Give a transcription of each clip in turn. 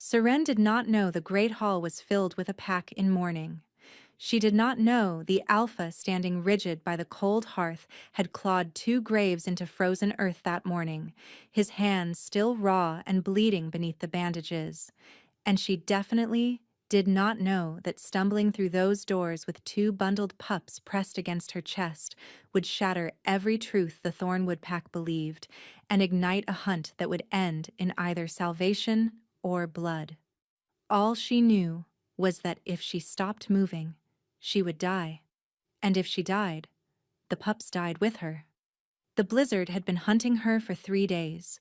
Seren did not know the great hall was filled with a pack in mourning. She did not know the alpha standing rigid by the cold hearth had clawed 2 graves into frozen earth that morning, his hands still raw and bleeding beneath the bandages. And she definitely did not know that stumbling through those doors with 2 bundled pups pressed against her chest would shatter every truth the Thornwood pack believed and ignite a hunt that would end in either salvation or blood. All she knew was that if she stopped moving, she would die. And if she died, the pups died with her. The blizzard had been hunting her for 3 days.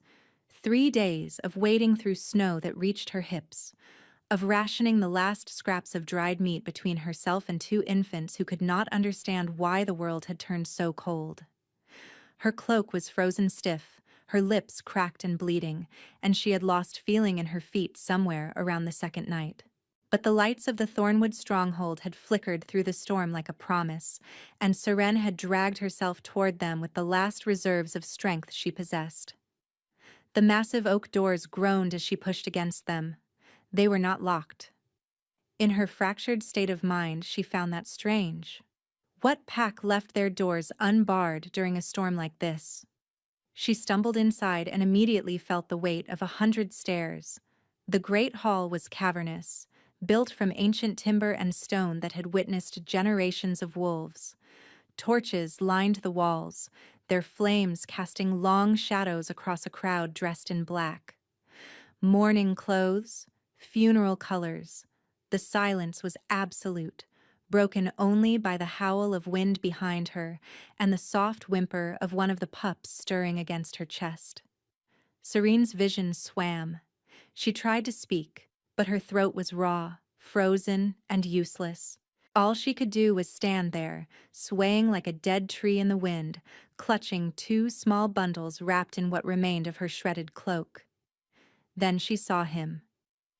3 days of wading through snow that reached her hips, of rationing the last scraps of dried meat between herself and 2 infants who could not understand why the world had turned so cold. Her cloak was frozen stiff, her lips cracked and bleeding, and she had lost feeling in her feet somewhere around the second night. But the lights of the Thornwood stronghold had flickered through the storm like a promise, and Seren had dragged herself toward them with the last reserves of strength she possessed. The massive oak doors groaned as she pushed against them. They were not locked. In her fractured state of mind, she found that strange. What pack left their doors unbarred during a storm like this? She stumbled inside and immediately felt the weight of 100 stairs. The great hall was cavernous, built from ancient timber and stone that had witnessed generations of wolves. Torches lined the walls, their flames casting long shadows across a crowd dressed in black. Mourning clothes, funeral colors. The silence was absolute, broken only by the howl of wind behind her and the soft whimper of one of the pups stirring against her chest. Serene's vision swam. She tried to speak, but her throat was raw, frozen, and useless. All she could do was stand there, swaying like a dead tree in the wind, clutching 2 small bundles wrapped in what remained of her shredded cloak. Then she saw him.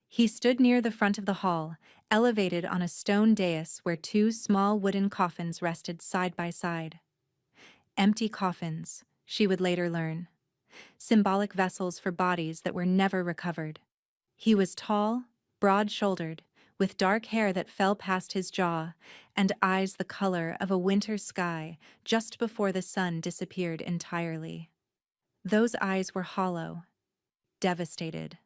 He stood near the front of the hall, elevated on a stone dais where 2 small wooden coffins rested side by side. Empty coffins, she would later learn. Symbolic vessels for bodies that were never recovered. He was tall, broad-shouldered, with dark hair that fell past his jaw, and eyes the color of a winter sky just before the sun disappeared entirely. Those eyes were hollow, devastated.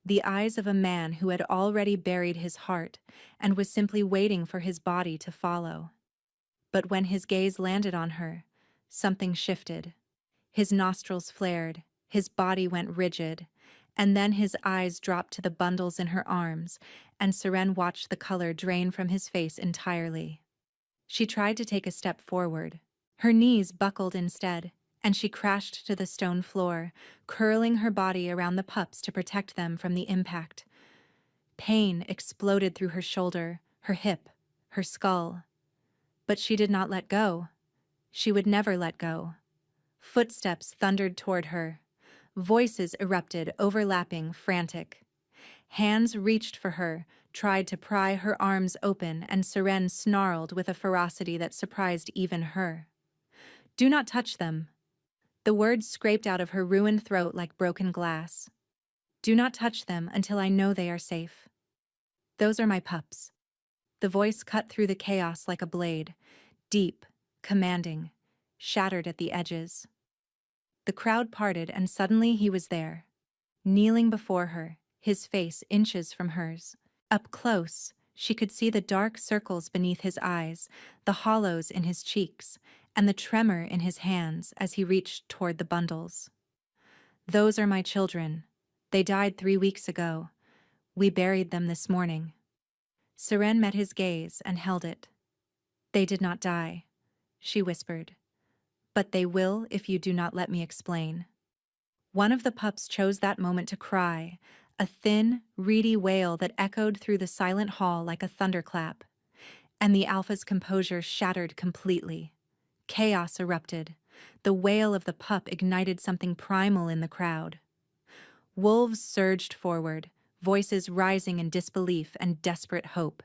The eyes of a man who had already buried his heart and was simply waiting for his body to follow. But when his gaze landed on her, something shifted. His nostrils flared, his body went rigid, and then his eyes dropped to the bundles in her arms, and Seren watched the color drain from his face entirely. She tried to take a step forward. Her knees buckled instead, and she crashed to the stone floor, curling her body around the pups to protect them from the impact. Pain exploded through her shoulder, her hip, her skull. But she did not let go. She would never let go. Footsteps thundered toward her. Voices erupted, overlapping, frantic. Hands reached for her, tried to pry her arms open, and Seren snarled with a ferocity that surprised even her. "Do not touch them." The words scraped out of her ruined throat like broken glass. "Do not touch them until I know they are safe. Those are my pups." The voice cut through the chaos like a blade, deep, commanding, shattered at the edges. The crowd parted, and suddenly he was there, kneeling before her, his face inches from hers. Up close, she could see the dark circles beneath his eyes, the hollows in his cheeks, and the tremor in his hands as he reached toward the bundles. "Those are my children. They died 3 weeks ago. We buried them this morning." Seren met his gaze and held it. "They did not die," she whispered. "But they will if you do not let me explain." One of the pups chose that moment to cry, a thin, reedy wail that echoed through the silent hall like a thunderclap. And the alpha's composure shattered completely. Chaos erupted. The wail of the pup ignited something primal in the crowd. Wolves surged forward, voices rising in disbelief and desperate hope.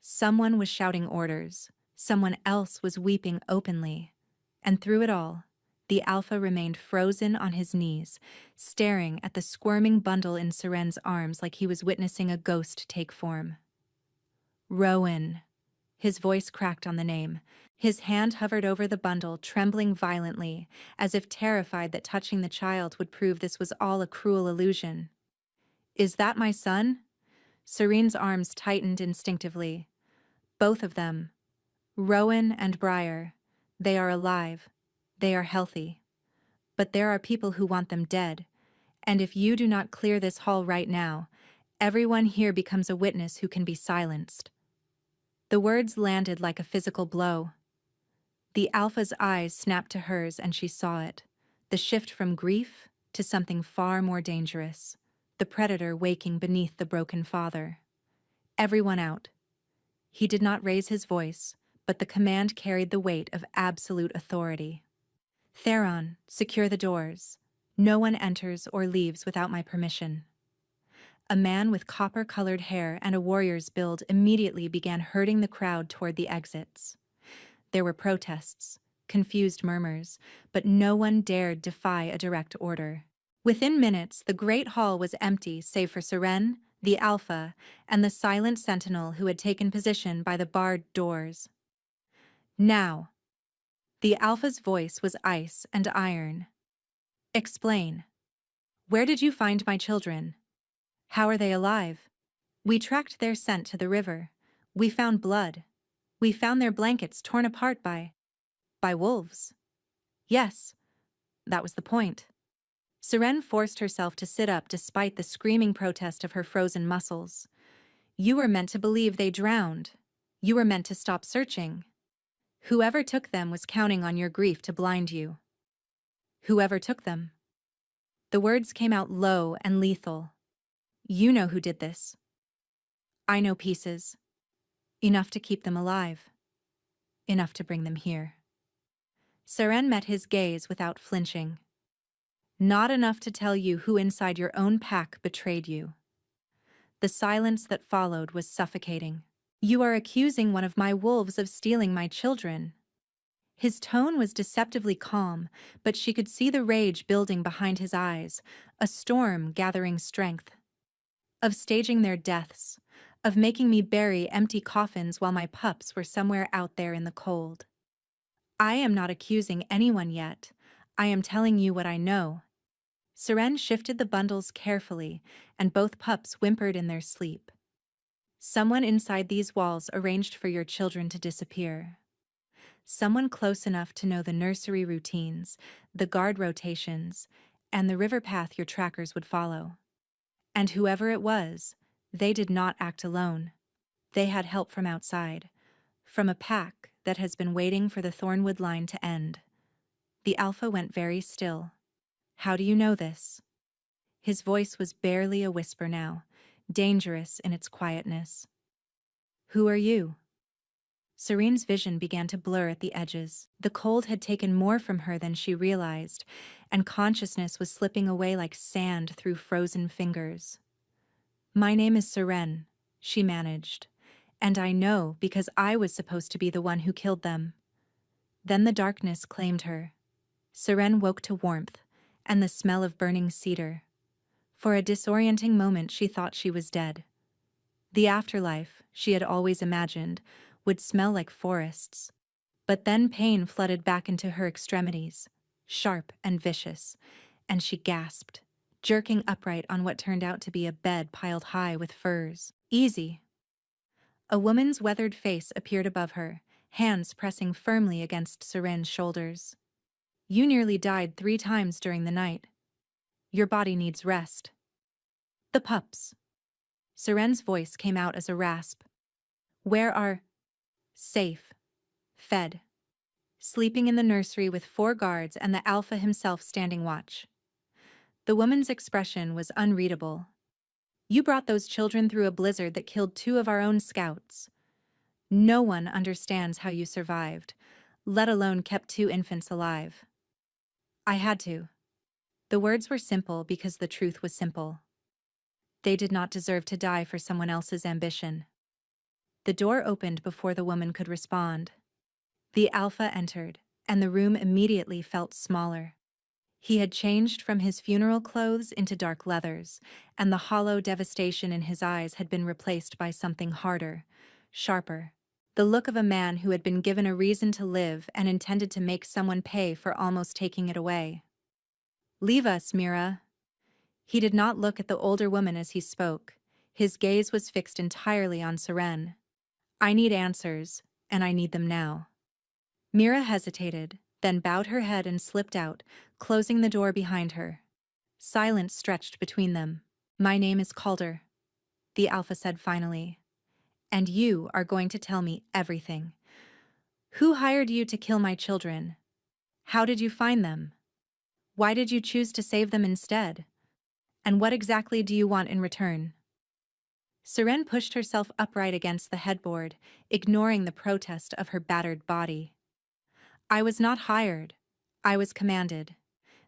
Someone was shouting orders. Someone else was weeping openly. And through it all, The alpha remained frozen on his knees, staring at the squirming bundle in Seren's arms like he was witnessing a ghost take form. Rowan. His voice cracked on the name. His hand hovered over the bundle, trembling violently, as if terrified that touching the child would prove this was all a cruel illusion. Is that my son? Serene's arms tightened instinctively. Both of them. Rowan and Briar. They are alive. They are healthy. But there are people who want them dead. And if you do not clear this hall right now, everyone here becomes a witness who can be silenced. The words landed like a physical blow. The alpha's eyes snapped to hers and she saw it. The shift from grief to something far more dangerous. The predator waking beneath the broken father. Everyone out. He did not raise his voice, but the command carried the weight of absolute authority. Theron, secure the doors. No one enters or leaves without my permission. A man with copper-colored hair and a warrior's build immediately began herding the crowd toward the exits. There were protests, confused murmurs, but no one dared defy a direct order. Within minutes, the great hall was empty save for Seren, the Alpha, and the silent sentinel who had taken position by the barred doors. Now. The Alpha's voice was ice and iron. Explain. Where did you find my children? How are they alive? We tracked their scent to the river. We found blood. We found their blankets torn apart by wolves. Yes, that was the point. Seren forced herself to sit up despite the screaming protest of her frozen muscles. You were meant to believe they drowned. You were meant to stop searching. Whoever took them was counting on your grief to blind you. Whoever took them. The words came out low and lethal. You know who did this. I know pieces. Enough to keep them alive. Enough to bring them here. Seren met his gaze without flinching. Not enough to tell you who inside your own pack betrayed you. The silence that followed was suffocating. You are accusing one of my wolves of stealing my children. His tone was deceptively calm, but she could see the rage building behind his eyes, a storm gathering strength. Of staging their deaths, of making me bury empty coffins while my pups were somewhere out there in the cold. I am not accusing anyone yet. I am telling you what I know. Seren shifted the bundles carefully, and both pups whimpered in their sleep. Someone inside these walls arranged for your children to disappear. Someone close enough to know the nursery routines, the guard rotations, and the river path your trackers would follow. And whoever it was, they did not act alone. They had help from outside, from a pack that has been waiting for the Thornwood line to end. The Alpha went very still. How do you know this? His voice was barely a whisper now, dangerous in its quietness. Who are you? Serene's vision began to blur at the edges. The cold had taken more from her than she realized, and consciousness was slipping away like sand through frozen fingers. My name is Seren, she managed, and I know because I was supposed to be the one who killed them. Then the darkness claimed her. Seren woke to warmth and the smell of burning cedar. For a disorienting moment she thought she was dead. The afterlife, she had always imagined, would smell like forests. But then pain flooded back into her extremities, sharp and vicious, and she gasped, jerking upright on what turned out to be a bed piled high with furs. Easy. A woman's weathered face appeared above her, hands pressing firmly against Seren's shoulders. You nearly died 3 times during the night. Your body needs rest. The pups. Seren's voice came out as a rasp. Where are... Safe. Fed. Sleeping in the nursery with 4 guards and the Alpha himself standing watch. The woman's expression was unreadable. You brought those children through a blizzard that killed 2 of our own scouts. No one understands how you survived, let alone kept 2 infants alive. I had to. The words were simple because the truth was simple. They did not deserve to die for someone else's ambition. The door opened before the woman could respond. The Alpha entered, and the room immediately felt smaller. He had changed from his funeral clothes into dark leathers, and the hollow devastation in his eyes had been replaced by something harder, sharper. The look of a man who had been given a reason to live and intended to make someone pay for almost taking it away. "Leave us, Mira." He did not look at the older woman as he spoke. His gaze was fixed entirely on Seren. "I need answers, and I need them now." Mira hesitated, then bowed her head and slipped out, closing the door behind her. Silence stretched between them. "My name is Calder," the Alpha said finally. "And you are going to tell me everything. Who hired you to kill my children? How did you find them? Why did you choose to save them instead? And what exactly do you want in return?" Seren pushed herself upright against the headboard, ignoring the protest of her battered body. "I was not hired. I was commanded.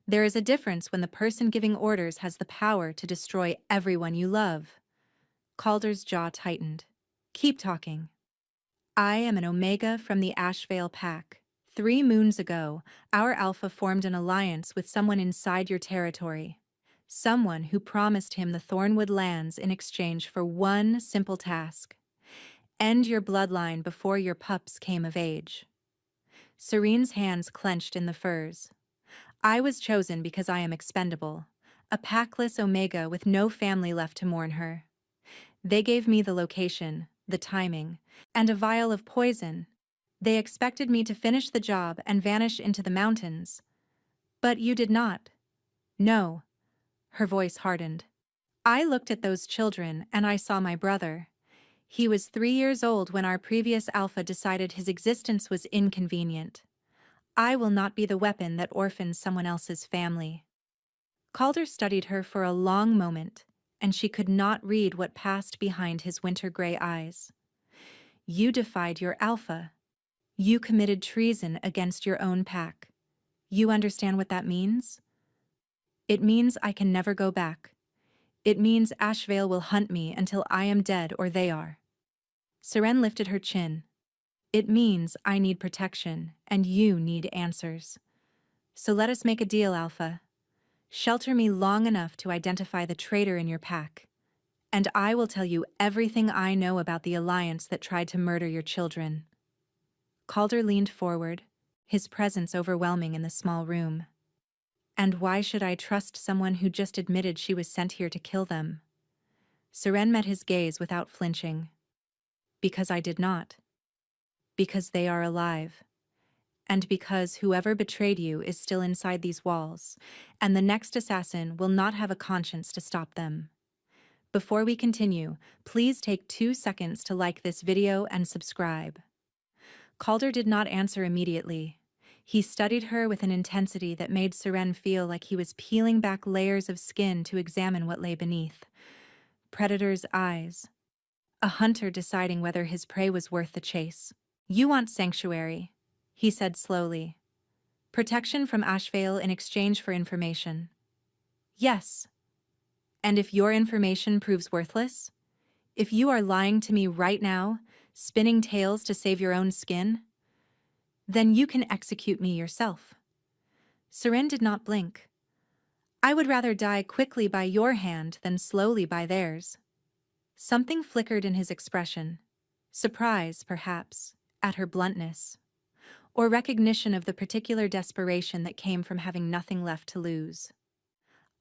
There is a difference when the person giving orders has the power to destroy everyone you love." Calder's jaw tightened. "Keep talking." "I am an Omega from the Ashvale Pack. 3 moons ago, our Alpha formed an alliance with someone inside your territory. Someone who promised him the Thornwood lands in exchange for one simple task: end your bloodline before your pups came of age." Serene's hands clenched in the furs. "I was chosen because I am expendable, a packless Omega with no family left to mourn her. They gave me the location, the timing, and a vial of poison. They expected me to finish the job and vanish into the mountains. But you did not." "No." Her voice hardened. "I looked at those children and I saw my brother. He was 3 years old when our previous Alpha decided his existence was inconvenient. I will not be the weapon that orphans someone else's family." Calder studied her for a long moment, and she could not read what passed behind his winter-gray eyes. "You defied your Alpha. You committed treason against your own pack. You understand what that means?" "It means I can never go back. It means Ashvale will hunt me until I am dead or they are." Seren lifted her chin. "It means I need protection, and you need answers. So let us make a deal, Alpha. Shelter me long enough to identify the traitor in your pack, and I will tell you everything I know about the alliance that tried to murder your children." Calder leaned forward, his presence overwhelming in the small room. "And why should I trust someone who just admitted she was sent here to kill them?" Seren met his gaze without flinching. "Because I did not. Because they are alive. And because whoever betrayed you is still inside these walls, and the next assassin will not have a conscience to stop them." Before we continue, please take 2 seconds to like this video and subscribe. Calder did not answer immediately. He studied her with an intensity that made Seren feel like he was peeling back layers of skin to examine what lay beneath. Predator's eyes. A hunter deciding whether his prey was worth the chase. "You want sanctuary," he said slowly. "Protection from Ashvale in exchange for information." "Yes." "And if your information proves worthless? If you are lying to me right now, spinning tales to save your own skin? Then you can execute me yourself." Seren did not blink. "I would rather die quickly by your hand than slowly by theirs." Something flickered in his expression. Surprise, perhaps, at her bluntness, or recognition of the particular desperation that came from having nothing left to lose.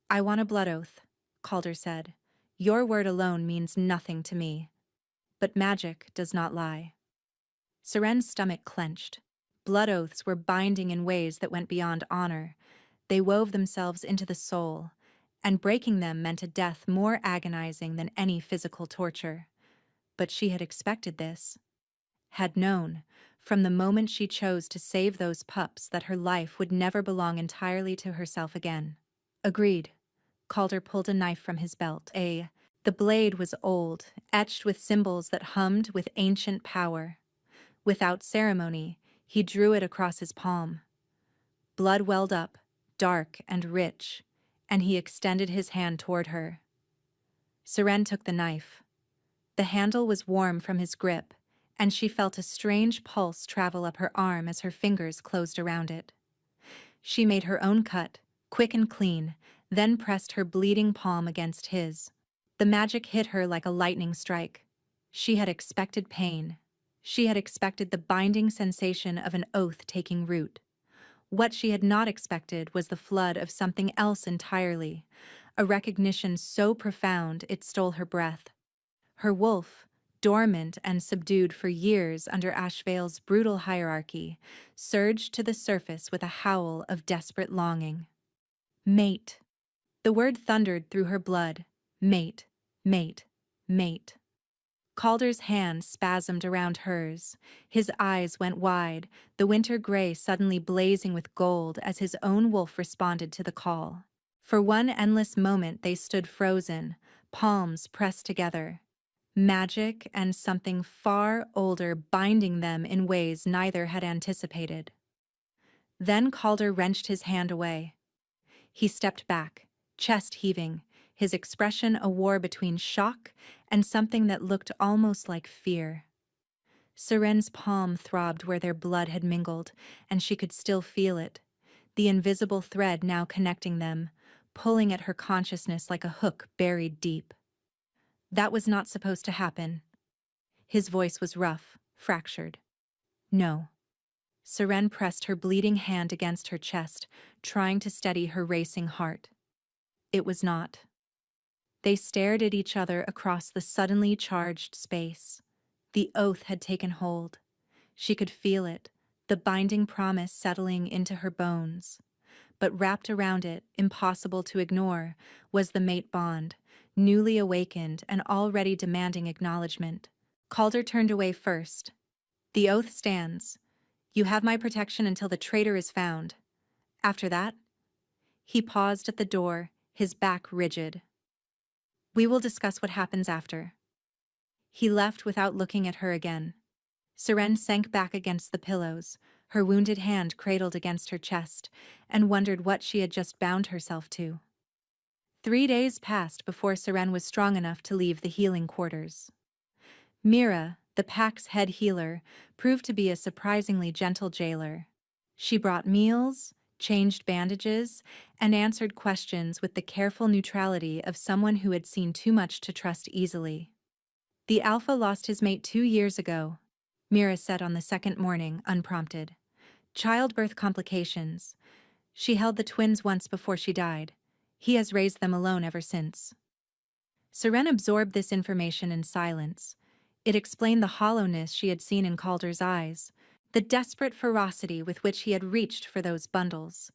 "I want a blood oath," Calder said. "Your word alone means nothing to me. But magic does not lie." Seren's stomach clenched. Blood oaths were binding in ways that went beyond honor. They wove themselves into the soul, and breaking them meant a death more agonizing than any physical torture. But she had expected this. Had known, from the moment she chose to save those pups, that her life would never belong entirely to herself again. "Agreed." Calder pulled a knife from his belt. The blade was old, etched with symbols that hummed with ancient power. Without ceremony, he drew it across his palm. Blood welled up, dark and rich, and he extended his hand toward her. Seren took the knife. The handle was warm from his grip, and she felt a strange pulse travel up her arm as her fingers closed around it. She made her own cut, quick and clean, then pressed her bleeding palm against his. The magic hit her like a lightning strike. She had expected pain. She had expected the binding sensation of an oath taking root. What she had not expected was the flood of something else entirely, a recognition so profound it stole her breath. Her wolf, dormant and subdued for years under Ashvale's brutal hierarchy, surged to the surface with a howl of desperate longing. Mate. The word thundered through her blood. Mate, mate, mate. Calder's hand spasmed around hers. His eyes went wide, the winter gray suddenly blazing with gold as his own wolf responded to the call. For one endless moment they stood frozen, palms pressed together. Magic and something far older binding them in ways neither had anticipated. Then Calder wrenched his hand away. He stepped back, chest heaving, his expression a war between shock and something that looked almost like fear. Seren's palm throbbed where their blood had mingled, and she could still feel it, the invisible thread now connecting them, pulling at her consciousness like a hook buried deep. That was not supposed to happen. His voice was rough, fractured. No. Seren pressed her bleeding hand against her chest, trying to steady her racing heart. It was not. They stared at each other across the suddenly charged space. The oath had taken hold. She could feel it, the binding promise settling into her bones. But wrapped around it, impossible to ignore, was the mate bond, newly awakened and already demanding acknowledgement. Calder turned away first. The oath stands. You have my protection until the traitor is found. After that, he paused at the door, his back rigid. We will discuss what happens after. He left without looking at her again. Seren sank back against the pillows, her wounded hand cradled against her chest, and wondered what she had just bound herself to. 3 days passed before Seren was strong enough to leave the healing quarters. Mira, the pack's head healer, proved to be a surprisingly gentle jailer. She brought meals, changed bandages, and answered questions with the careful neutrality of someone who had seen too much to trust easily. The alpha lost his mate 2 years ago, Mira said on the second morning, unprompted. Childbirth complications. She held the twins once before she died. He has raised them alone ever since. Seren absorbed this information in silence. It explained the hollowness she had seen in Calder's eyes, the desperate ferocity with which he had reached for those bundles.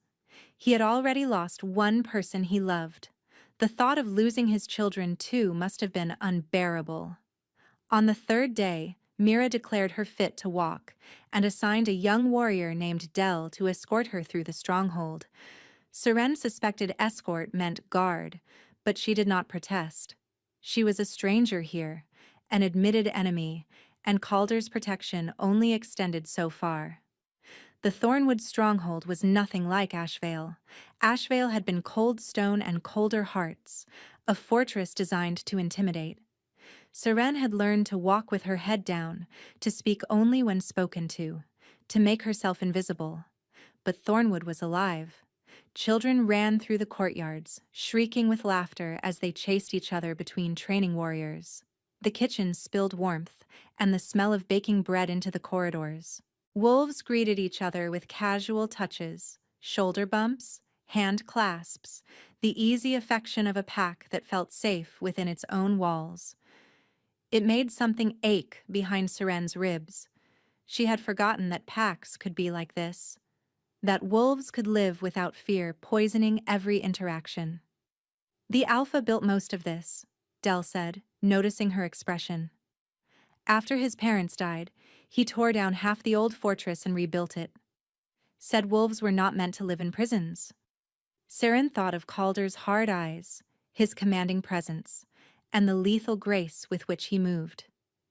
He had already lost one person he loved. The thought of losing his children, too, must have been unbearable. On the 3rd day, Mira declared her fit to walk, and assigned a young warrior named Del to escort her through the stronghold. Seren suspected escort meant guard, but she did not protest. She was a stranger here, an admitted enemy, and Calder's protection only extended so far. The Thornwood stronghold was nothing like Ashvale. Ashvale had been cold stone and colder hearts, a fortress designed to intimidate. Seren had learned to walk with her head down, to speak only when spoken to make herself invisible. But Thornwood was alive. Children ran through the courtyards, shrieking with laughter as they chased each other between training warriors. The kitchens spilled warmth, and the smell of baking bread into the corridors. Wolves greeted each other with casual touches, shoulder bumps, hand clasps, the easy affection of a pack that felt safe within its own walls. It made something ache behind Seren's ribs. She had forgotten that packs could be like this, that wolves could live without fear poisoning every interaction. The alpha built most of this, Del said, noticing her expression. After his parents died, he tore down half the old fortress and rebuilt it. Said wolves were not meant to live in prisons. Seren thought of Calder's hard eyes, his commanding presence, and the lethal grace with which he moved.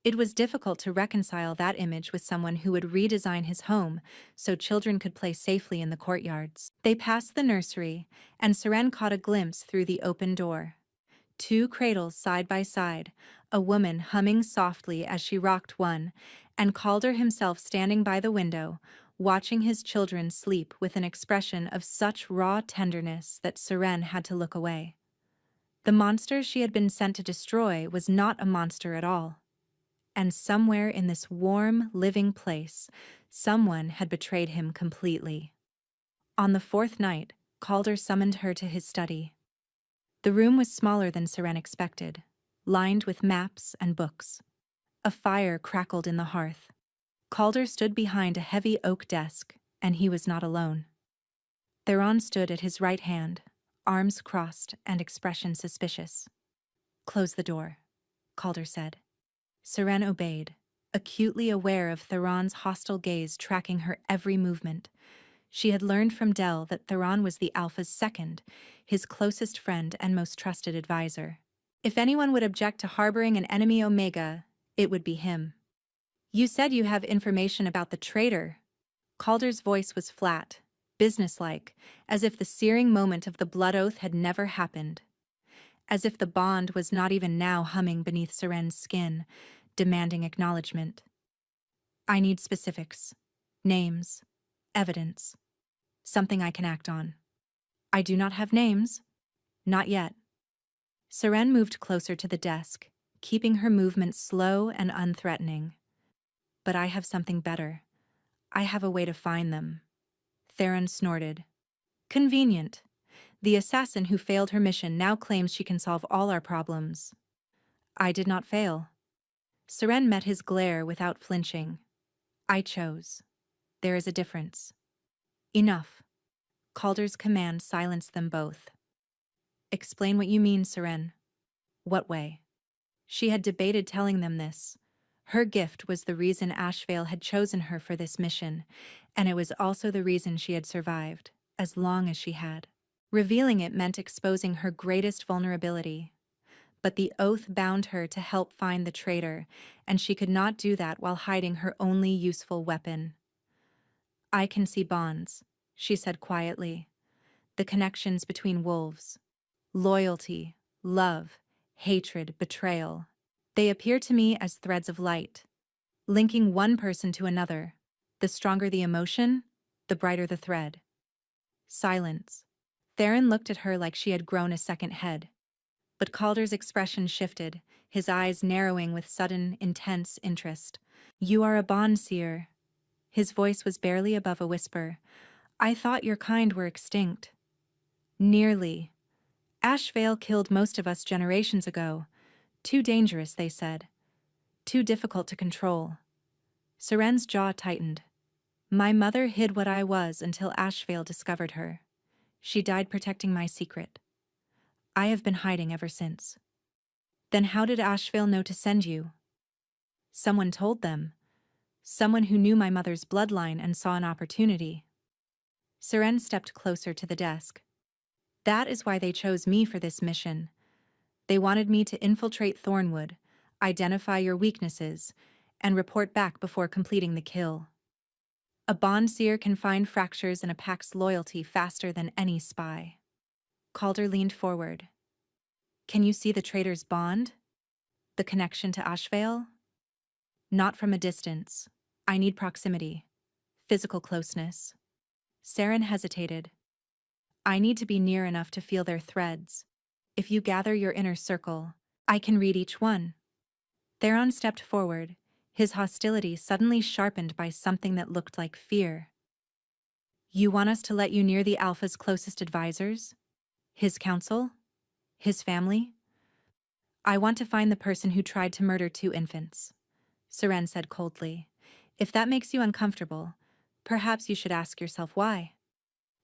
It was difficult to reconcile that image with someone who would redesign his home so children could play safely in the courtyards. They passed the nursery, and Seren caught a glimpse through the open door. 2 cradles side by side, a woman humming softly as she rocked one, and Calder himself standing by the window, watching his children sleep with an expression of such raw tenderness that Seren had to look away. The monster she had been sent to destroy was not a monster at all. And somewhere in this warm, living place, someone had betrayed him completely. On the fourth night, Calder summoned her to his study. The room was smaller than Seren expected, lined with maps and books. A fire crackled in the hearth. Calder stood behind a heavy oak desk, and he was not alone. Theron stood at his right hand, arms crossed and expression suspicious. "Close the door," Calder said. Seren obeyed, acutely aware of Theron's hostile gaze tracking her every movement. She had learned from Del that Theron was the Alpha's second, his closest friend and most trusted advisor. If anyone would object to harboring an enemy Omega, it would be him. "You said you have information about the traitor." Calder's voice was flat, businesslike, as if the searing moment of the blood oath had never happened. As if the bond was not even now humming beneath Seren's skin, demanding acknowledgement. "I need specifics. Names. Evidence. Something I can act on." "I do not have names. Not yet." Seren moved closer to the desk, keeping her movements slow and unthreatening. "But I have something better. I have a way to find them." Theron snorted. "Convenient. The assassin who failed her mission now claims she can solve all our problems." "I did not fail." Seren met his glare without flinching. "I chose. There is a difference." "Enough." Calder's command silenced them both. "Explain what you mean, Seren." "What way?" She had debated telling them this. Her gift was the reason Ashvale had chosen her for this mission, and it was also the reason she had survived, as long as she had. Revealing it meant exposing her greatest vulnerability. But the oath bound her to help find the traitor, and she could not do that while hiding her only useful weapon. "I can see bonds," she said quietly. "The connections between wolves. Loyalty, love, hatred, betrayal. They appear to me as threads of light, linking one person to another. The stronger the emotion, the brighter the thread." Silence. Theron looked at her like she had grown a second head. But Calder's expression shifted, his eyes narrowing with sudden, intense interest. "You are a bond seer." His voice was barely above a whisper. "I thought your kind were extinct." "Nearly. Ashvale killed most of us generations ago. Too dangerous, they said. Too difficult to control." Seren's jaw tightened. "My mother hid what I was until Ashvale discovered her. She died protecting my secret. I have been hiding ever since." "Then how did Ashvale know to send you?" "Someone told them. Someone who knew my mother's bloodline and saw an opportunity." Seren stepped closer to the desk. "That is why they chose me for this mission. They wanted me to infiltrate Thornwood, identify your weaknesses, and report back before completing the kill. A bond seer can find fractures in a pack's loyalty faster than any spy." Calder leaned forward. "Can you see the traitor's bond? The connection to Ashvale?" "Not from a distance. I need proximity. Physical closeness." Seren hesitated. "I need to be near enough to feel their threads. If you gather your inner circle, I can read each one." Theron stepped forward, his hostility suddenly sharpened by something that looked like fear. "You want us to let you near the Alpha's closest advisors? His council? His family?" "I want to find the person who tried to murder 2 infants," Seren said coldly. "If that makes you uncomfortable, perhaps you should ask yourself why."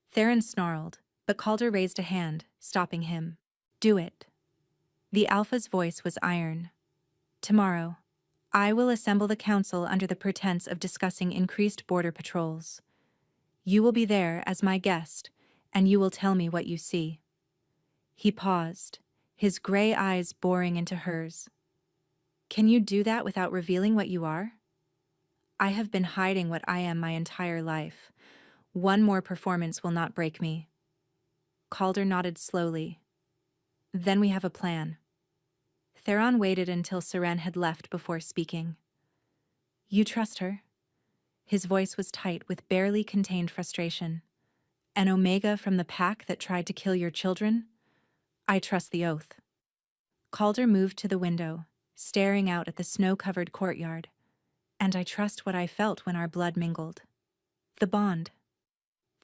Theron snarled, but Calder raised a hand, stopping him. "Do it." The Alpha's voice was iron. "Tomorrow, I will assemble the council under the pretense of discussing increased border patrols. You will be there as my guest, and you will tell me what you see." He paused, his gray eyes boring into hers. "Can you do that without revealing what you are?" "I have been hiding what I am my entire life. One more performance will not break me." Calder nodded slowly. "Then we have a plan." Theron waited until Seren had left before speaking. You trust her? His voice was tight with barely contained frustration. An Omega from the pack that tried to kill your children? I trust the oath. Calder moved to the window, staring out at the snow-covered courtyard. And I trust what I felt when our blood mingled. The bond.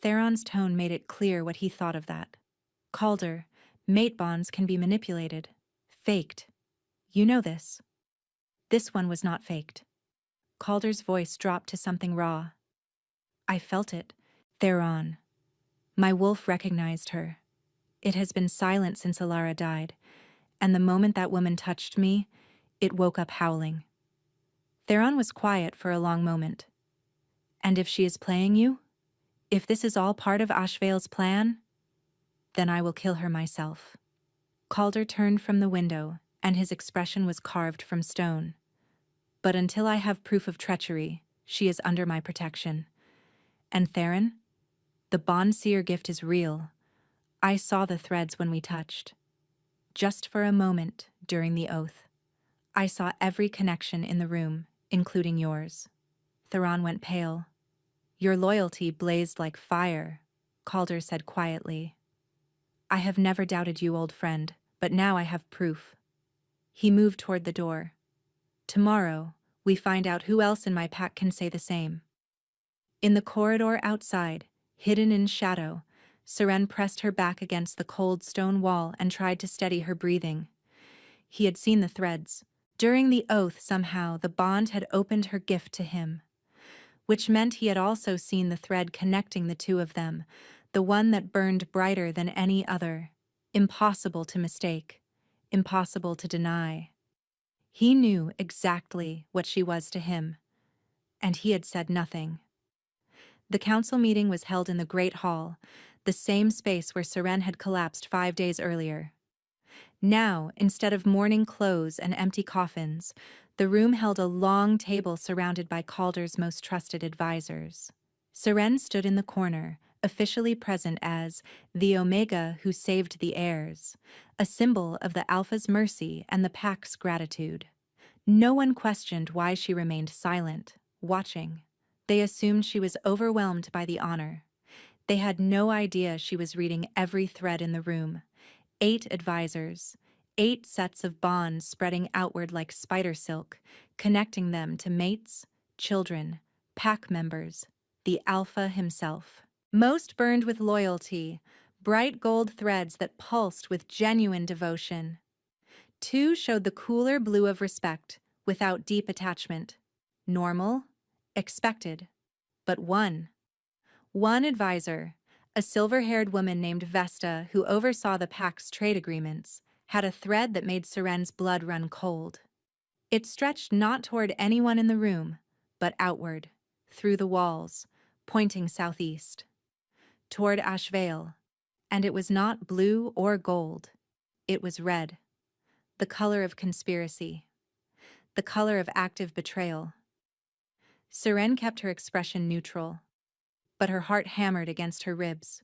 Theron's tone made it clear what he thought of that. Calder, mate bonds can be manipulated. Faked. You know this. This one was not faked. Calder's voice dropped to something raw. I felt it. Theron. My wolf recognized her. It has been silent since Alara died, and the moment that woman touched me, it woke up howling. Theron was quiet for a long moment. And if she is playing you? If this is all part of Ashvale's plan? Then I will kill her myself. Calder turned from the window, and his expression was carved from stone. But until I have proof of treachery, she is under my protection. And Theron? The Bondseer gift is real. I saw the threads when we touched. Just for a moment during the oath. I saw every connection in the room, including yours. Theron went pale. Your loyalty blazed like fire, Calder said quietly. I have never doubted you, old friend, but now I have proof. He moved toward the door. Tomorrow, we find out who else in my pack can say the same. In the corridor outside, hidden in shadow, Seren pressed her back against the cold stone wall and tried to steady her breathing. He had seen the threads. During the oath, somehow, the bond had opened her gift to him, which meant he had also seen the thread connecting the two of them, the one that burned brighter than any other. Impossible to mistake, impossible to deny. He knew exactly what she was to him, and he had said nothing. The council meeting was held in the Great Hall, the same space where Seren had collapsed 5 days earlier. Now, instead of mourning clothes and empty coffins, the room held a long table surrounded by Calder's most trusted advisors. Seren stood in the corner, officially present as the Omega who saved the heirs, a symbol of the Alpha's mercy and the Pack's gratitude. No one questioned why she remained silent, watching. They assumed she was overwhelmed by the honor. They had no idea she was reading every thread in the room. 8 advisors, 8 sets of bonds spreading outward like spider silk, connecting them to mates, children, pack members, the Alpha himself. Most burned with loyalty, bright gold threads that pulsed with genuine devotion. 2 showed the cooler blue of respect, without deep attachment. Normal, expected. But one advisor, a silver-haired woman named Vesta who oversaw the Pack's trade agreements, had a thread that made Seren's blood run cold. It stretched not toward anyone in the room, but outward, through the walls, pointing southeast, toward Ashvale, and it was not blue or gold. It was red, the color of conspiracy, the color of active betrayal. Seren kept her expression neutral, but her heart hammered against her ribs.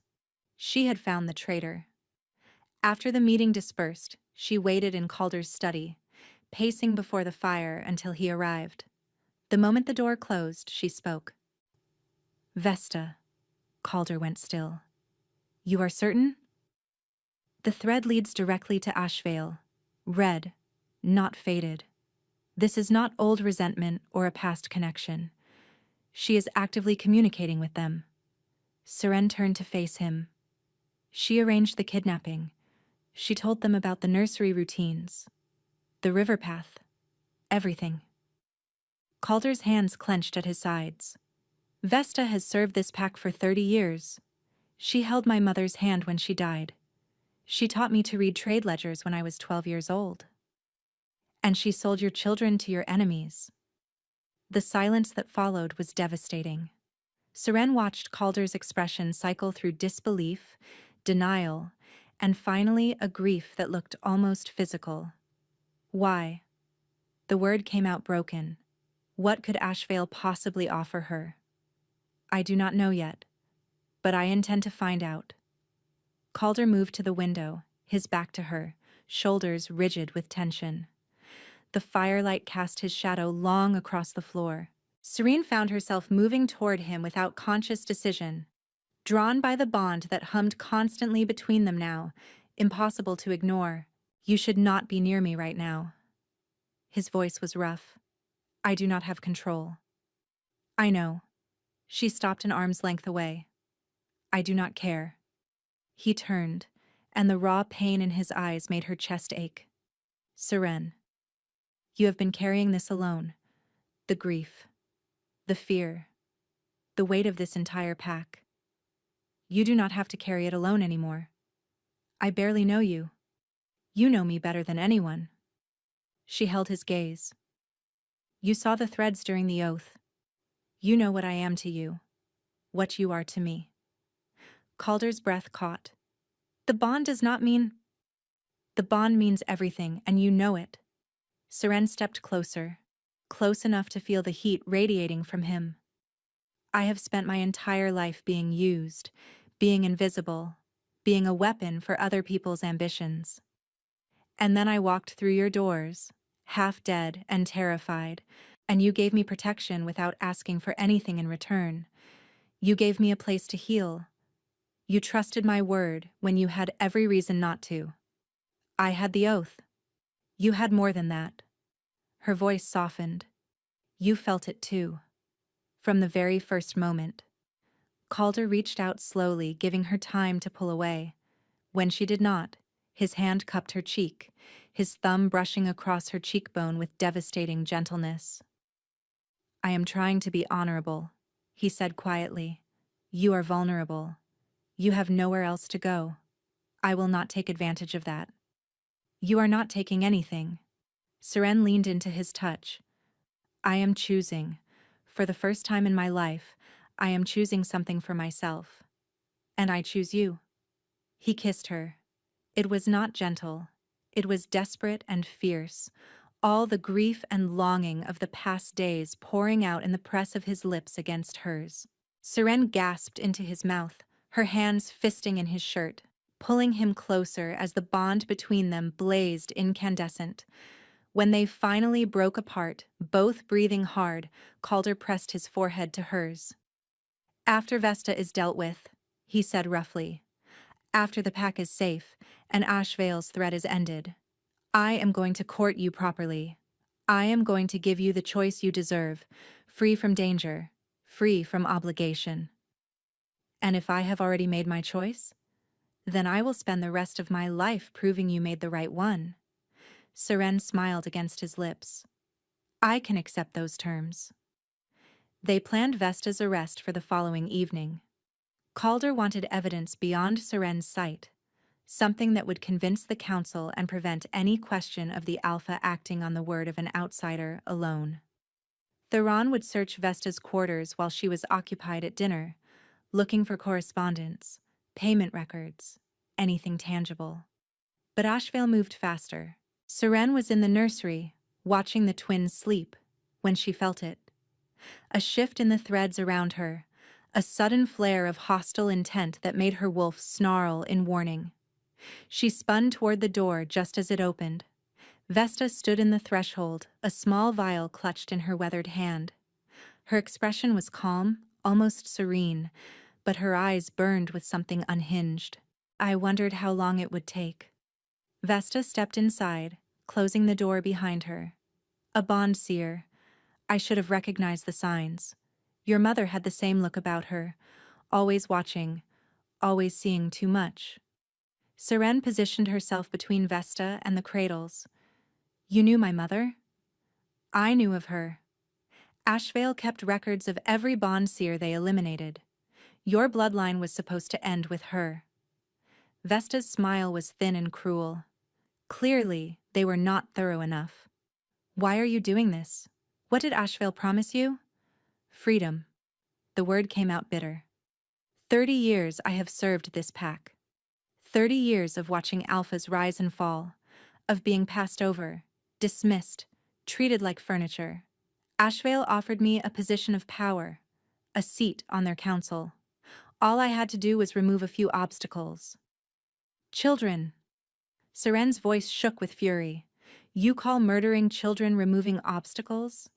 She had found the traitor. After the meeting dispersed, she waited in Calder's study, pacing before the fire until he arrived. The moment the door closed, she spoke. Vesta. Calder went still. You are certain? The thread leads directly to Ashvale. Red, not faded. This is not old resentment or a past connection. She is actively communicating with them. Seren turned to face him. She arranged the kidnapping. She told them about the nursery routines, the river path, everything. Calder's hands clenched at his sides. Vesta has served this pack for 30 years. She held my mother's hand when she died. She taught me to read trade ledgers when I was 12 years old. And she sold your children to your enemies. The silence that followed was devastating. Seren watched Calder's expression cycle through disbelief, denial, and finally a grief that looked almost physical. Why? The word came out broken. What could Ashvale possibly offer her? I do not know yet, but I intend to find out. Calder moved to the window, his back to her, shoulders rigid with tension. The firelight cast his shadow long across the floor, Serene found herself moving toward him without conscious decision, drawn by the bond that hummed constantly between them now, impossible to ignore. You should not be near me right now. His voice was rough. I do not have control. I know. She stopped an arm's length away. I do not care. He turned, and the raw pain in his eyes made her chest ache. Seren, you have been carrying this alone. The grief, the fear, the weight of this entire pack. You do not have to carry it alone anymore. I barely know you. You know me better than anyone. She held his gaze. You saw the threads during the oath. You know what I am to you, what you are to me. Calder's breath caught. The bond does not mean... The bond means everything, and you know it. Seren stepped closer, close enough to feel the heat radiating from him. I have spent my entire life being used, being invisible, being a weapon for other people's ambitions. And then I walked through your doors, half dead and terrified, and you gave me protection without asking for anything in return. You gave me a place to heal. You trusted my word when you had every reason not to. I had the oath. You had more than that. Her voice softened. You felt it too. From the very first moment. Calder reached out slowly, giving her time to pull away. When she did not, his hand cupped her cheek, his thumb brushing across her cheekbone with devastating gentleness. I am trying to be honorable, he said quietly. You are vulnerable. You have nowhere else to go. I will not take advantage of that. You are not taking anything. Seren leaned into his touch. I am choosing. For the first time in my life, I am choosing something for myself. And I choose you. He kissed her. It was not gentle. It was desperate and fierce, all the grief and longing of the past days pouring out in the press of his lips against hers. Seren gasped into his mouth, her hands fisting in his shirt, pulling him closer as the bond between them blazed incandescent. When they finally broke apart, both breathing hard, Calder pressed his forehead to hers. After Vesta is dealt with, he said roughly. After the pack is safe, and Ashvale's threat is ended, I am going to court you properly. I am going to give you the choice you deserve, free from danger, free from obligation. And if I have already made my choice, then I will spend the rest of my life proving you made the right one. Seren smiled against his lips. I can accept those terms. They planned Vesta's arrest for the following evening. Calder wanted evidence beyond Seren's sight, something that would convince the council and prevent any question of the Alpha acting on the word of an outsider alone. Theron would search Vesta's quarters while she was occupied at dinner, looking for correspondence, payment records, anything tangible. But Ashvale moved faster. Seren was in the nursery, watching the twins sleep, when she felt it. A shift in the threads around her, a sudden flare of hostile intent that made her wolf snarl in warning. She spun toward the door just as it opened. Vesta stood in the threshold, a small vial clutched in her weathered hand. Her expression was calm, almost serene, but her eyes burned with something unhinged. I wondered how long it would take. Vesta stepped inside, closing the door behind her. A bond seer. I should have recognized the signs. Your mother had the same look about her, always watching, always seeing too much. Seren positioned herself between Vesta and the cradles. You knew my mother? I knew of her. Ashvale kept records of every bond seer they eliminated. Your bloodline was supposed to end with her. Vesta's smile was thin and cruel. Clearly, they were not thorough enough. Why are you doing this? What did Ashvale promise you? Freedom. The word came out bitter. 30 years I have served this pack. 30 years of watching alphas rise and fall, of being passed over, dismissed, treated like furniture. Ashvale offered me a position of power, a seat on their council. All I had to do was remove a few obstacles. Children. Seren's voice shook with fury. You call murdering children removing obstacles?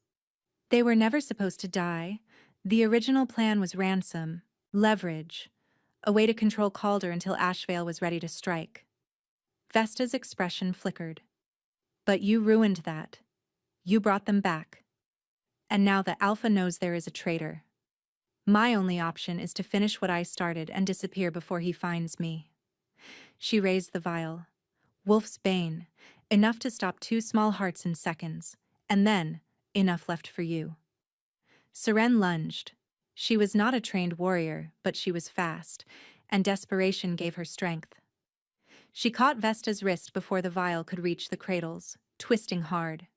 They were never supposed to die. The original plan was ransom, leverage, a way to control Calder until Ashvale was ready to strike. Vesta's expression flickered. But you ruined that. You brought them back. And now the Alpha knows there is a traitor. My only option is to finish what I started and disappear before he finds me. She raised the vial. Wolf's bane, enough to stop 2 small hearts in seconds, and then, enough left for you. Seren lunged. She was not a trained warrior, but she was fast, and desperation gave her strength. She caught Vesta's wrist before the vial could reach the cradles, twisting hard.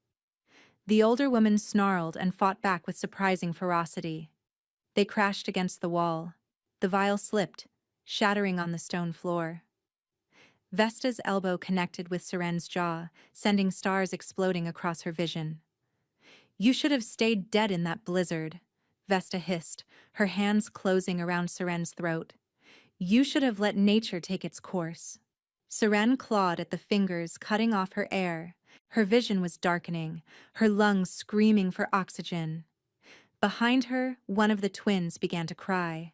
The older woman snarled and fought back with surprising ferocity. They crashed against the wall. The vial slipped, shattering on the stone floor. Vesta's elbow connected with Seren's jaw, sending stars exploding across her vision. You should have stayed dead in that blizzard, Vesta hissed, her hands closing around Seren's throat. You should have let nature take its course. Seren clawed at the fingers, cutting off her air. Her vision was darkening, her lungs screaming for oxygen. Behind her, one of the twins began to cry.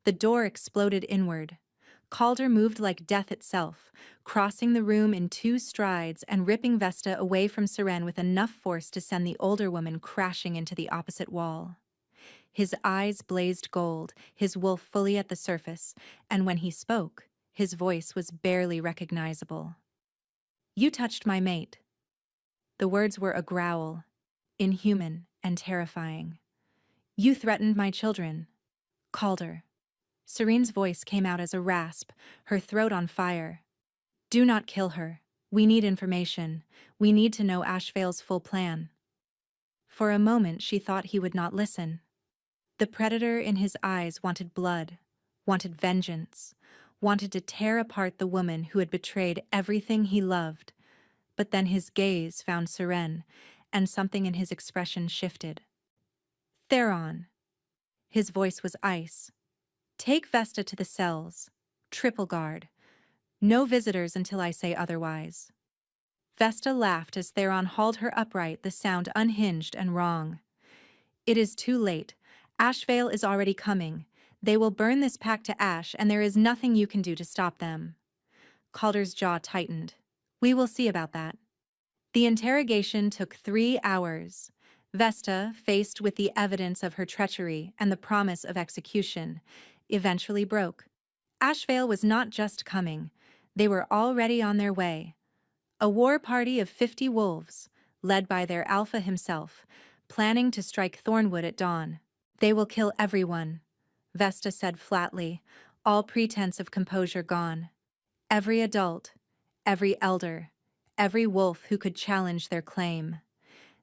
The door exploded inward. Calder moved like death itself, crossing the room in 2 strides and ripping Vesta away from Seren with enough force to send the older woman crashing into the opposite wall. His eyes blazed gold, his wolf fully at the surface, and when he spoke, his voice was barely recognizable. You touched my mate. The words were a growl, inhuman and terrifying. You threatened my children. Calder. Serene's voice came out as a rasp, her throat on fire. Do not kill her. We need information. We need to know Ashvale's full plan. For a moment she thought he would not listen. The predator in his eyes wanted blood, wanted vengeance, wanted to tear apart the woman who had betrayed everything he loved. But then his gaze found Seren, and something in his expression shifted. Theron. His voice was ice. Take Vesta to the cells. Triple guard. No visitors until I say otherwise. Vesta laughed as Theron hauled her upright, the sound unhinged and wrong. It is too late. Ashvale is already coming. They will burn this pack to ash, and there is nothing you can do to stop them. Calder's jaw tightened. We will see about that. The interrogation took 3 hours. Vesta, faced with the evidence of her treachery and the promise of execution, eventually broke. Ashvale was not just coming. They were already on their way. A war party of 50 wolves, led by their alpha himself, planning to strike Thornwood at dawn. They will kill everyone, Vesta said flatly, all pretense of composure gone. Every adult, every elder, every wolf who could challenge their claim.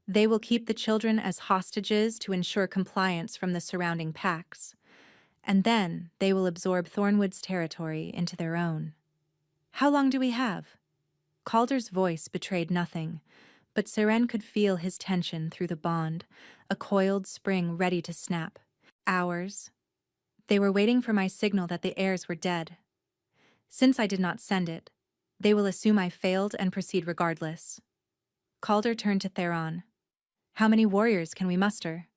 They will keep the children as hostages to ensure compliance from the surrounding packs. And then they will absorb Thornwood's territory into their own. How long do we have? Calder's voice betrayed nothing, but Seren could feel his tension through the bond, a coiled spring ready to snap. Hours. They were waiting for my signal that the heirs were dead. Since I did not send it, they will assume I failed and proceed regardless. Calder turned to Theron. How many warriors can we muster?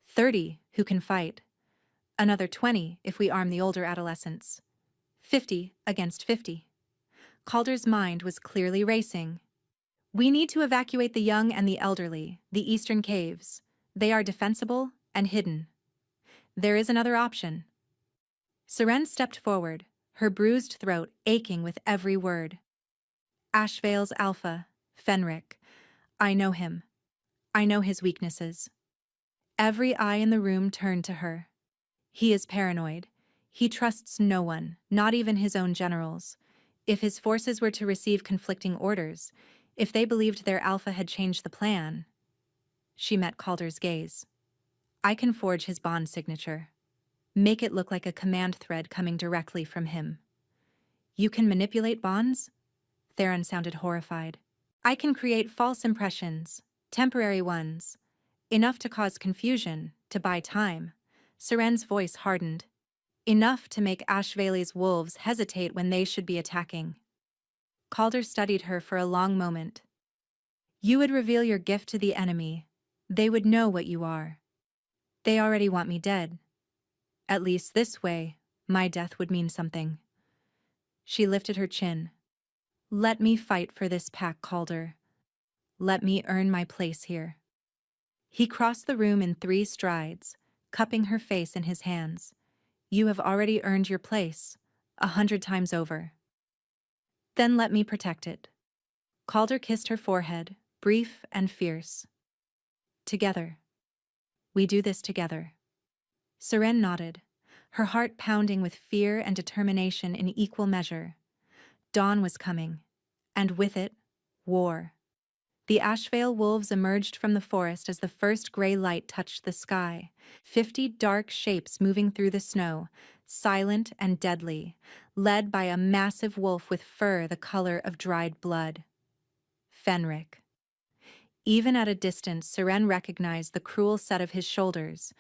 30 who can fight. Another 20 if we arm the older adolescents. 50 against 50. Calder's mind was clearly racing. We need to evacuate the young and the elderly, the eastern caves. They are defensible and hidden. There is another option. Seren stepped forward, her bruised throat aching with every word. Ashvale's alpha, Fenric. I know him. I know his weaknesses. Every eye in the room turned to her. He is paranoid. He trusts no one, not even his own generals. If his forces were to receive conflicting orders, if they believed their alpha had changed the plan. She met Calder's gaze. I can forge his bond signature. Make it look like a command thread coming directly from him. You can manipulate bonds? Theron sounded horrified. I can create false impressions, temporary ones, enough to cause confusion, to buy time. Seren's voice hardened. Enough to make Ashvale's wolves hesitate when they should be attacking. Calder studied her for a long moment. You would reveal your gift to the enemy, They would know what you are. They already want me dead. At least this way, my death would mean something. She lifted her chin. Let me fight for this pack, Calder. Let me earn my place here. He crossed the room in 3 strides, cupping her face in his hands. You have already earned your place, 100 times over. Then let me protect it. Calder kissed her forehead, brief and fierce. Together. We do this together. Seren nodded, her heart pounding with fear and determination in equal measure. Dawn was coming, and with it, war. The Ashvale wolves emerged from the forest as the first gray light touched the sky, 50 dark shapes moving through the snow, silent and deadly, led by a massive wolf with fur the color of dried blood. Fenric. Even at a distance, Seren recognized the cruel set of his shoulders,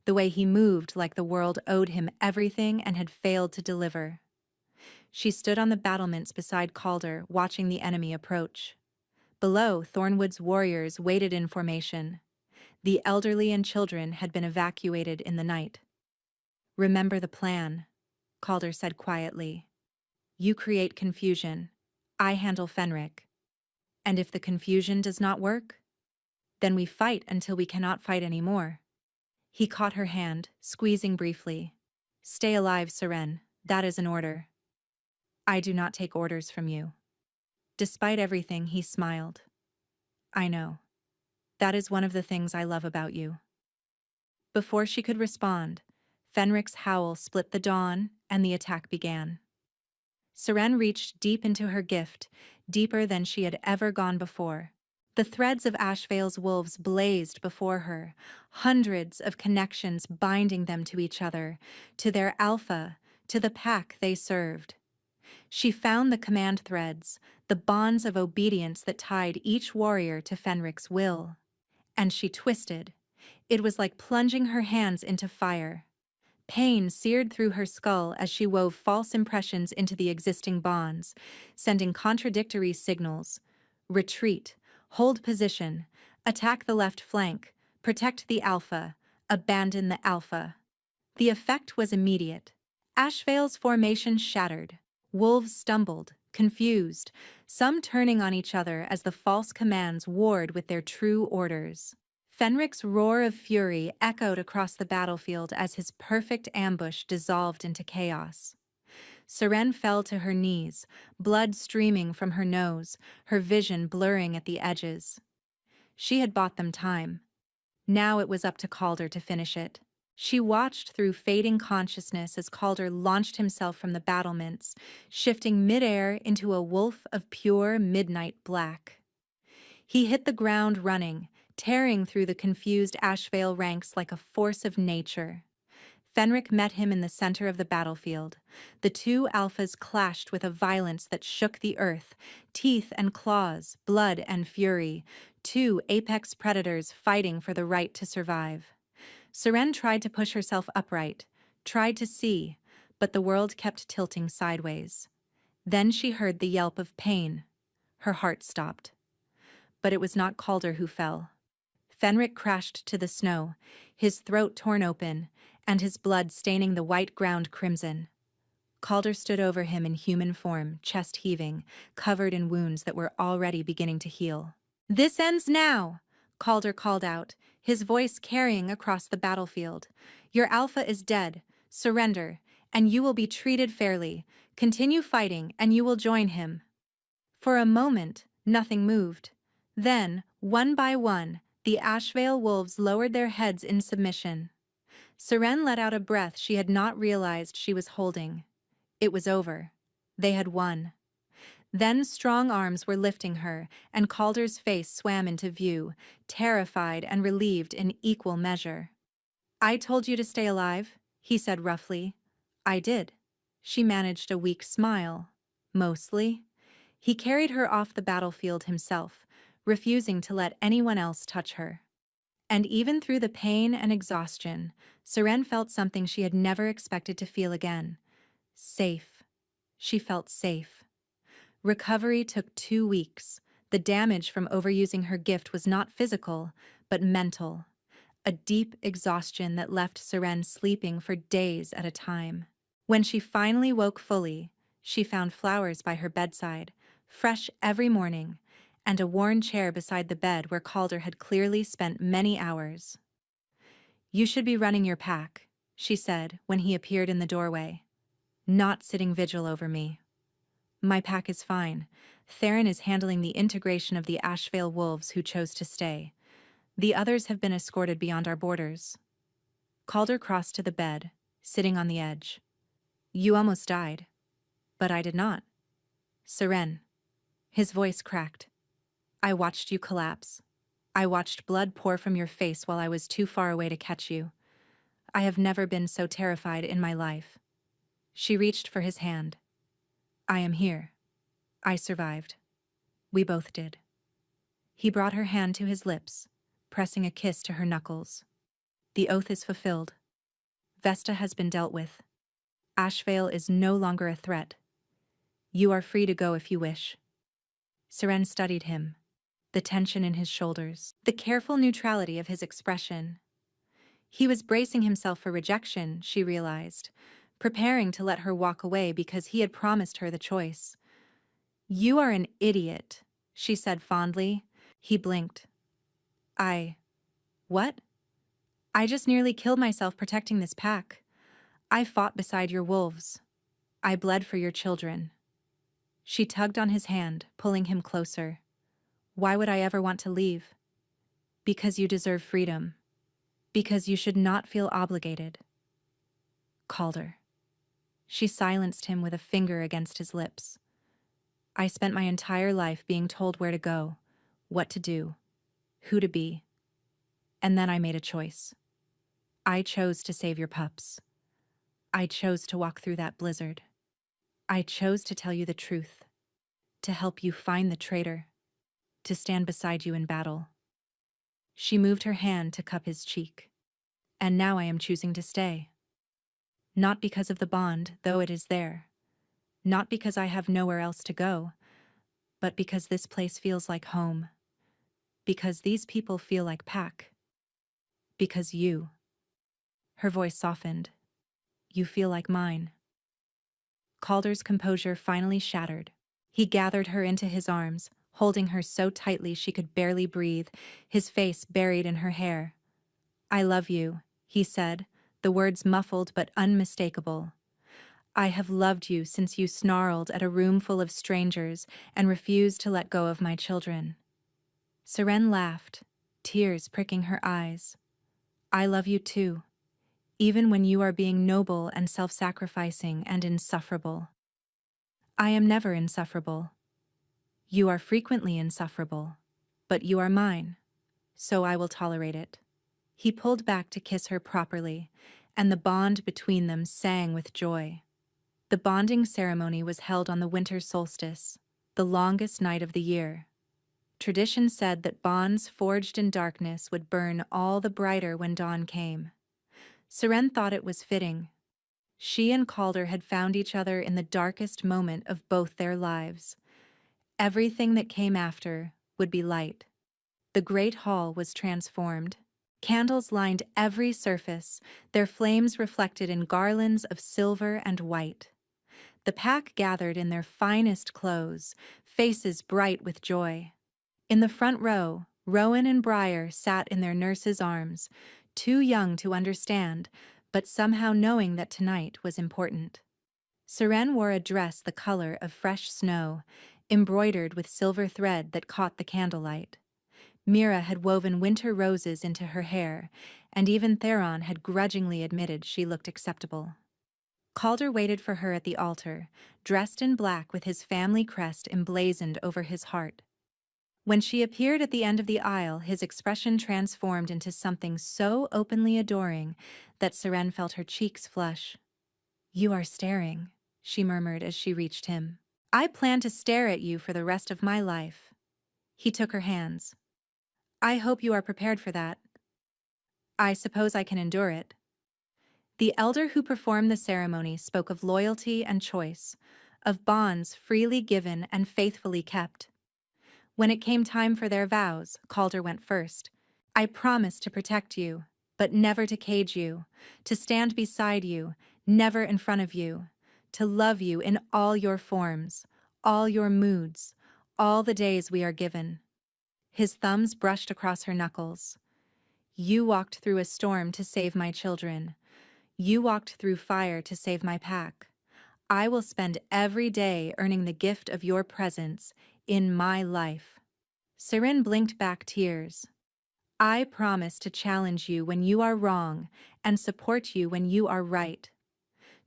the way he moved like the world owed him everything and had failed to deliver. She stood on the battlements beside Calder, watching the enemy approach. Below, Thornwood's warriors waited in formation. The elderly and children had been evacuated in the night. Remember the plan, Calder said quietly. You create confusion. I handle Fenric. And if the confusion does not work, then we fight until we cannot fight anymore. He caught her hand, squeezing briefly. Stay alive, Seren. That is an order. I do not take orders from you. Despite everything, he smiled. I know. That is one of the things I love about you. Before she could respond, Fenric's howl split the dawn and the attack began. Seren reached deep into her gift, deeper than she had ever gone before. The threads of Ashvale's wolves blazed before her, hundreds of connections binding them to each other, to their alpha, to the pack they served. She found the command threads, the bonds of obedience that tied each warrior to Fenric's will. And she twisted. It was like plunging her hands into fire. Pain seared through her skull as she wove false impressions into the existing bonds, sending contradictory signals. Retreat, hold position, attack the left flank, protect the alpha, abandon the alpha. The effect was immediate. Ashvale's formation shattered. Wolves stumbled, confused, some turning on each other as the false commands warred with their true orders. Fenric's roar of fury echoed across the battlefield as his perfect ambush dissolved into chaos. Seren fell to her knees, blood streaming from her nose, her vision blurring at the edges. She had bought them time. Now it was up to Calder to finish it. She watched through fading consciousness as Calder launched himself from the battlements, shifting midair into a wolf of pure midnight black. He hit the ground running, tearing through the confused Ashvale ranks like a force of nature. Fenric met him in the center of the battlefield. The 2 alphas clashed with a violence that shook the earth, teeth and claws, blood and fury, 2 apex predators fighting for the right to survive. Seren tried to push herself upright, tried to see, but the world kept tilting sideways. Then she heard the yelp of pain. Her heart stopped. But it was not Calder who fell. Fenric crashed to the snow, his throat torn open, and his blood staining the white ground crimson. Calder stood over him in human form, chest heaving, covered in wounds that were already beginning to heal. This ends now, Calder called out, his voice carrying across the battlefield. Your alpha is dead. Surrender, and you will be treated fairly. Continue fighting, and you will join him. For a moment, nothing moved. Then, one by one, the Ashvale wolves lowered their heads in submission. Seren let out a breath she had not realized she was holding. It was over. They had won. Then strong arms were lifting her, and Calder's face swam into view, terrified and relieved in equal measure. I told you to stay alive, he said roughly. I did. She managed a weak smile. Mostly. He carried her off the battlefield himself, refusing to let anyone else touch her. And even through the pain and exhaustion, Seren felt something she had never expected to feel again. Safe. She felt safe. Recovery took 2 weeks. The damage from overusing her gift was not physical, but mental, a deep exhaustion that left Seren sleeping for days at a time. When she finally woke fully, she found flowers by her bedside, fresh every morning, and a worn chair beside the bed where Calder had clearly spent many hours. "You should be running your pack," she said when he appeared in the doorway, "not sitting vigil over me." "My pack is fine. Theron is handling the integration of the Ashvale wolves who chose to stay. The others have been escorted beyond our borders." Calder crossed to the bed, sitting on the edge. "You almost died. But I did not. Seren." His voice cracked. "I watched you collapse. I watched blood pour from your face while I was too far away to catch you. I have never been so terrified in my life." She reached for his hand. "I am here. I survived. We both did." He brought her hand to his lips, pressing a kiss to her knuckles. "The oath is fulfilled. Vesta has been dealt with. Ashvale is no longer a threat. You are free to go if you wish." Seren studied him, the tension in his shoulders, the careful neutrality of his expression. He was bracing himself for rejection, she realized, preparing to let her walk away because he had promised her the choice. "You are an idiot," she said fondly. He blinked. What? I just nearly killed myself protecting this pack. I fought beside your wolves. I bled for your children." She tugged on his hand, pulling him closer. "Why would I ever want to leave?" "Because you deserve freedom. Because you should not feel obligated." "Calder." She silenced him with a finger against his lips. "I spent my entire life being told where to go, what to do, who to be. And then I made a choice. I chose to save your pups. I chose to walk through that blizzard. I chose to tell you the truth, to help you find the traitor, to stand beside you in battle." She moved her hand to cup his cheek. "And now I am choosing to stay. Not because of the bond, though it is there. Not because I have nowhere else to go, but because this place feels like home. Because these people feel like pack. Because you." Her voice softened. "You feel like mine." Calder's composure finally shattered. He gathered her into his arms, holding her so tightly she could barely breathe, his face buried in her hair. "I love you," he said, the words muffled but unmistakable. "I have loved you since you snarled at a room full of strangers and refused to let go of my children." Seren laughed, tears pricking her eyes. "I love you too, even when you are being noble and self-sacrificing and insufferable." "I am never insufferable. You are frequently insufferable, but you are mine, so I will tolerate it." He pulled back to kiss her properly, and the bond between them sang with joy. The bonding ceremony was held on the winter solstice, the longest night of the year. Tradition said that bonds forged in darkness would burn all the brighter when dawn came. Seren thought it was fitting. She and Calder had found each other in the darkest moment of both their lives. Everything that came after would be light. The great hall was transformed. Candles lined every surface, their flames reflected in garlands of silver and white. The pack gathered in their finest clothes, faces bright with joy. In the front row, Rowan and Briar sat in their nurses' arms, too young to understand, but somehow knowing that tonight was important. Seren wore a dress the color of fresh snow, embroidered with silver thread that caught the candlelight. Mira had woven winter roses into her hair, and even Theron had grudgingly admitted she looked acceptable. Calder waited for her at the altar, dressed in black with his family crest emblazoned over his heart. When she appeared at the end of the aisle, his expression transformed into something so openly adoring that Seren felt her cheeks flush. "You are staring," she murmured as she reached him. "I plan to stare at you for the rest of my life." He took her hands. "I hope you are prepared for that." "I suppose I can endure it." The elder who performed the ceremony spoke of loyalty and choice, of bonds freely given and faithfully kept. When it came time for their vows, Calder went first. I promise to protect you, but never to cage you, to stand beside you, never in front of you, to love you in all your forms, all your moods, all the days we are given. His thumbs brushed across her knuckles. You walked through a storm to save my children. You walked through fire to save my pack. I will spend every day earning the gift of your presence in my life. Seren blinked back tears. I promise to challenge you when you are wrong and support you when you are right.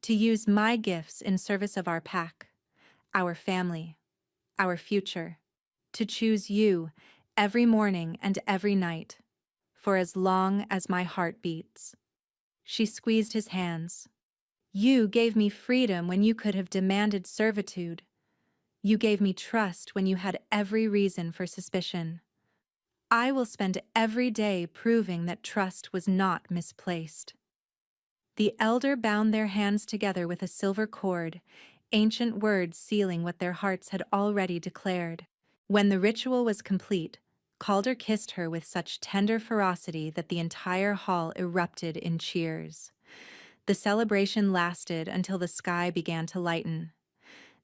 To use my gifts in service of our pack, our family, our future. To choose you every morning and every night, for as long as my heart beats. She squeezed his hands. You gave me freedom when you could have demanded servitude. You gave me trust when you had every reason for suspicion. I will spend every day proving that trust was not misplaced. The elder bound their hands together with a silver cord, ancient words sealing what their hearts had already declared. When the ritual was complete, Calder kissed her with such tender ferocity that the entire hall erupted in cheers. The celebration lasted until the sky began to lighten.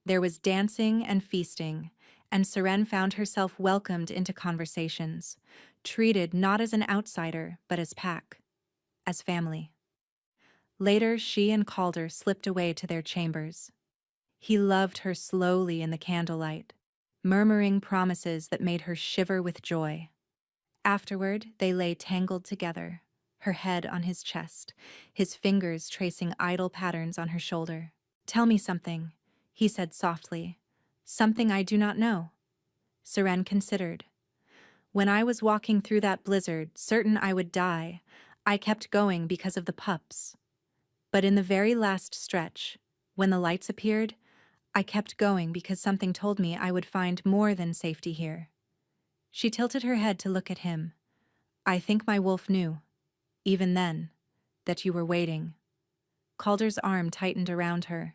There was dancing and feasting, and Seren found herself welcomed into conversations, treated not as an outsider, but as pack, as family. Later, she and Calder slipped away to their chambers. He loved her slowly in the candlelight, murmuring promises that made her shiver with joy. Afterward, they lay tangled together, her head on his chest, his fingers tracing idle patterns on her shoulder. Tell me something, he said softly. Something I do not know. Seren considered. When I was walking through that blizzard, certain I would die, I kept going because of the pups. But in the very last stretch, when the lights appeared, I kept going because something told me I would find more than safety here. She tilted her head to look at him. I think my wolf knew, even then, that you were waiting. Calder's arm tightened around her.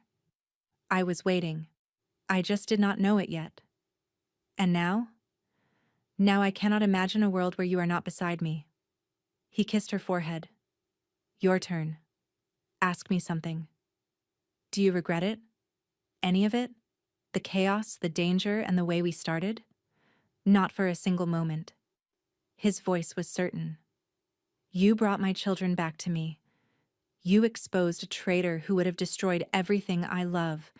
I was waiting. I just did not know it yet. And now? Now I cannot imagine a world where you are not beside me. He kissed her forehead. Your turn. Ask me something. Do you regret it? Any of it? The chaos, the danger, and the way we started? Not for a single moment. His voice was certain. You brought my children back to me. You exposed a traitor who would have destroyed everything I love.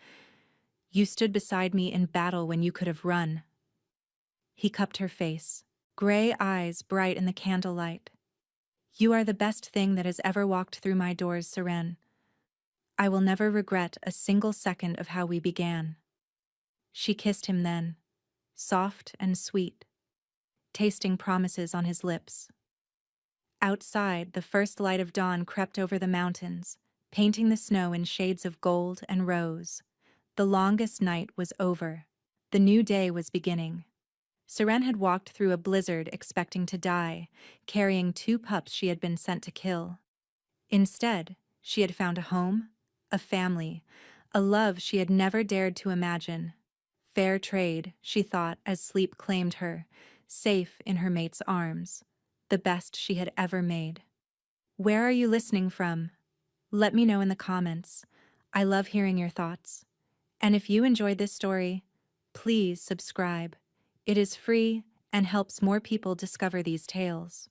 You stood beside me in battle when you could have run. He cupped her face, gray eyes bright in the candlelight. You are the best thing that has ever walked through my doors, Seren. I will never regret a single second of how we began. She kissed him then, soft and sweet, tasting promises on his lips. Outside, the first light of dawn crept over the mountains, painting the snow in shades of gold and rose. The longest night was over. The new day was beginning. Seren had walked through a blizzard expecting to die, carrying 2 pups she had been sent to kill. Instead, she had found a home, a family, a love she had never dared to imagine. Fair trade, she thought as sleep claimed her, safe in her mate's arms, the best she had ever made. Where are you listening from? Let me know in the comments. I love hearing your thoughts. And if you enjoyed this story, please subscribe. It is free and helps more people discover these tales.